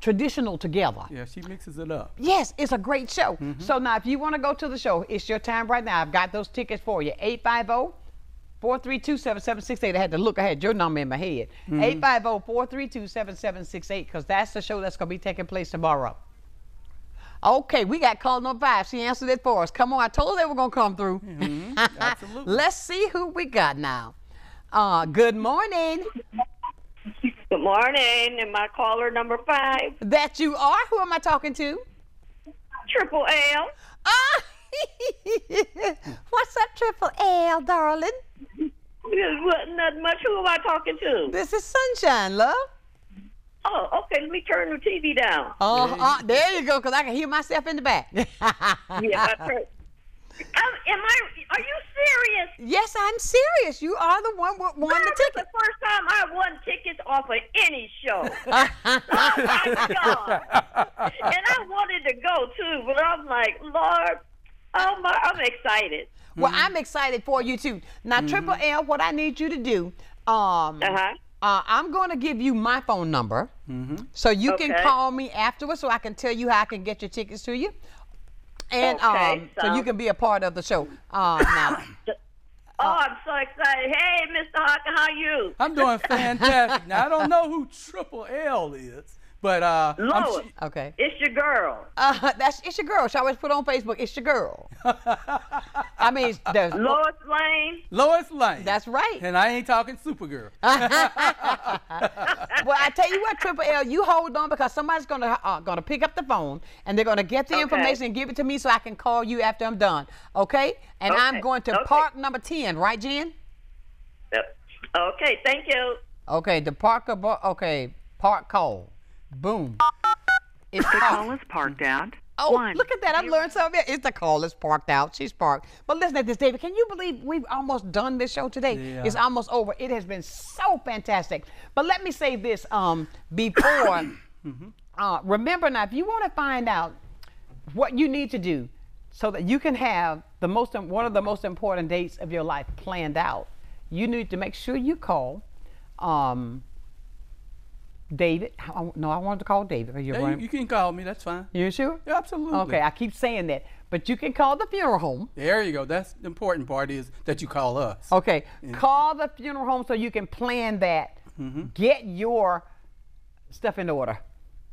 traditional together. Yeah, she mixes it up. Yes, it's a great show. So now if you want to go to the show, it's your time right now. I've got those tickets for you. 850-432-7768. I had to look, I had your number in my head. 850-432-7768, because that's the show that's going to be taking place tomorrow. Okay, we got call number 5. She answered it for us. Come on, I told her they were going to come through. Absolutely. Let's see who we got now. Good morning. Good morning. Am I caller number 5? That you are. Who am I talking to? Triple L. What's up, Triple L, darling? Nothing much. Who am I talking to? This is Sonshine, love. Oh, okay. Let me turn the TV down. There you go, because I can hear myself in the back. Yeah, I heard. Are you serious? Yes, I'm serious. You are the one who won the ticket. This is the first time I won tickets off of any show. Oh my God! And I wanted to go too, but I'm like, Lord, I'm excited. Well, I'm excited for you too. Now, Triple L, what I need you to do, I'm going to give you my phone number, so you can call me afterwards, so I can tell you how I can get your tickets to you. And so you can be a part of the show. Now. I'm so excited. Hey, Mr. Hawkins, how you? I'm doing fantastic. Now, I don't know who Triple L is, but Lois. Okay. It's your girl. It's your girl. She always put on Facebook, it's your girl. I mean, there's Lois Lane. Lois Lane. That's right. And I ain't talking Supergirl. Well, I tell you what, Triple L, you hold on, because somebody's gonna pick up the phone and they're gonna get the information and give it to me so I can call you after I'm done. Okay? And I'm going to park number 10, right, Jen? Yep. Okay, thank you. Okay, the park call. Boom. The call is parked out. Oh, look at that. I've learned something. It's the call is parked out. She's parked. But listen to this, David. Can you believe we've almost done this show today? Yeah. It's almost over. It has been so fantastic. But let me say this before. Remember now, if you want to find out what you need to do so that you can have one of the most important dates of your life planned out, you need to make sure you call David. No, I wanted to call David. Yeah, you can call me. That's fine. You sure? Yeah, absolutely. Okay, I keep saying that. But you can call the funeral home. There you go. That's the important part is that you call us. Okay. Call the funeral home so you can plan that. Get your stuff in order.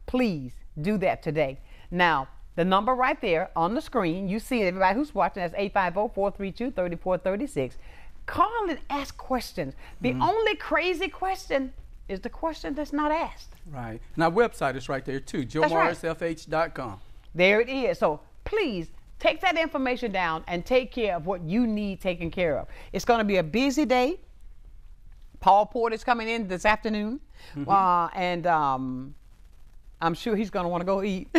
Please do that today. Now, the number right there on the screen, you see it, everybody who's watching, that's 850-432-3436. Call and ask questions. The only crazy question is the question that's not asked. Right. And our website is right there too, joemorrisfh.com. There it is. So please take that information down and take care of what you need taken care of. It's going to be a busy day. Paul Porter's coming in this afternoon, and I'm sure he's going to want to go eat.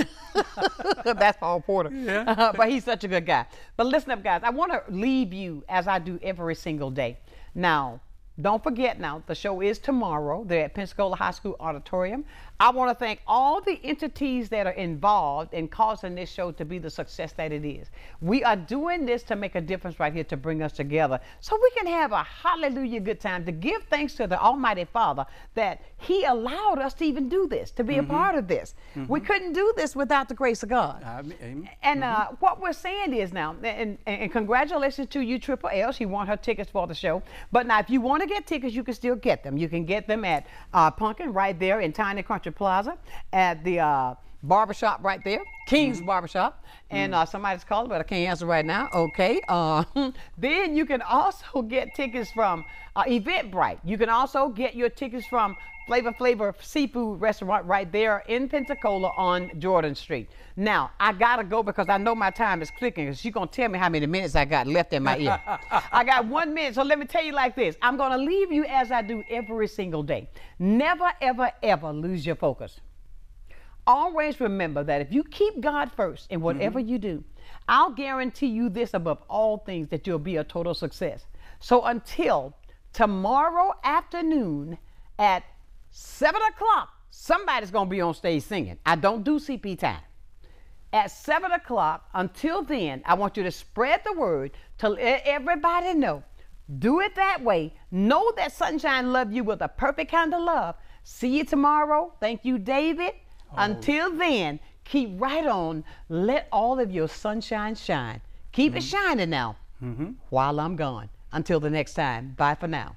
That's Paul Porter. Yeah. But he's such a good guy. But listen up, guys. I want to leave you as I do every single day. Now, don't forget now, the show is tomorrow. They're at Pensacola High School Auditorium. I want to thank all the entities that are involved in causing this show to be the success that it is. We are doing this to make a difference right here, to bring us together so we can have a hallelujah good time, to give thanks to the Almighty Father that He allowed us to even do this, to be a part of this. We couldn't do this without the grace of God. Amen. And what we're saying is now, and congratulations to you, Triple L. She won her tickets for the show. But now, if you want to get tickets, you can still get them. You can get them at Pumpkin right there in Tiny Country Plaza, at the barbershop right there, King's Barbershop. And somebody's calling, but I can't answer right now. Okay. Then you can also get tickets from Eventbrite. You can also get your tickets from Flavor Seafood Restaurant right there in Pensacola on Jordan Street. Now, I gotta go because I know my time is clicking, because she's gonna tell me how many minutes I got left in my ear. I got 1 minute, so let me tell you like this. I'm gonna leave you as I do every single day. Never, ever, ever lose your focus. Always remember that if you keep God first in whatever you do, I'll guarantee you this above all things, that you'll be a total success. So until tomorrow afternoon at 7 o'clock, somebody's going to be on stage singing. I don't do CP time. At 7 o'clock, until then, I want you to spread the word to let everybody know. Do it that way. Know that Sonshine loves you with a perfect kind of love. See you tomorrow. Thank you, David. Until then, keep right on. Let all of your sunshine shine. Keep it shining now while I'm gone. Until the next time, bye for now.